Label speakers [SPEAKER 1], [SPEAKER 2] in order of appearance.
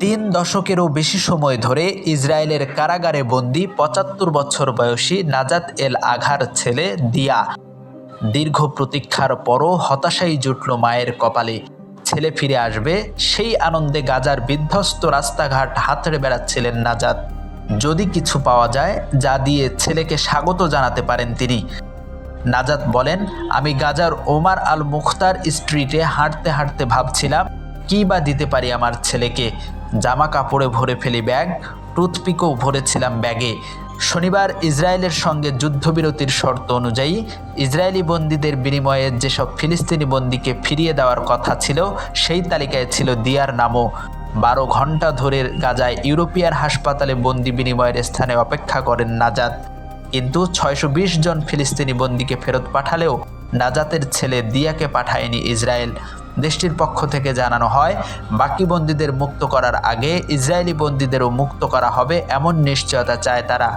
[SPEAKER 1] 3 দশকেরও বেশি সময় ধরে ইসরায়েলের কারাগারে বন্দী ৭৫ বছর বয়সী নাজাত এল আঘার ছেলে দিয়া। দীর্ঘ প্রতীক্ষার পরও হতাশাই জুটল মায়ের কপালে। ছেলে ফিরে আসবে সেই আনন্দে গাজার বিধ্বস্ত রাস্তাঘাট হাতড়ে বেড়াচ্ছিলেন নাজাত। যদি কিছু পাওয়া যায় যা দিয়ে ছেলেকে স্বাগত জানাতে পারেন তিনি। নাজাত বলেন, আমি গাজার ওমার আল মুখতার স্ট্রিটে হাঁটতে হাঁটতে ভাবছিলাম কী বা দিতে পারি আমার ছেলেকে। জামা কাপড়ে ভরে ফেলি ব্যাগ, টুথপিকও ভরেছিলাম ব্যাগে। শনিবার ইসরায়েলের সঙ্গে যুদ্ধবিরতির শর্ত অনুযায়ী ইসরায়েলি বন্দীদের বিনিময়ে যেসব ফিলিস্তিনি বন্দীকে ফিরিয়ে দেওয়ার কথা ছিল সেই তালিকায় ছিল দিয়ার নামও। 12 ঘন্টা ধরে গাজায় ইউরোপিয়ার হাসপাতালে বন্দী বিনিময়ের স্থানে অপেক্ষা করেন নাজাত। কিন্তু 620 জন ফিলিস্তিনি বন্দীকে ফেরত পাঠালেও নাজাতের ছেলে দিয়াকে পাঠায়নি ইসরায়েল। দেশটির পক্ষ থেকে জানানো হয়, বাকি বন্দীদের মুক্ত করার আগে ইসরায়েলি বন্দীদেরও মুক্ত করা হবে এমন নিশ্চয়তা চায় তারা।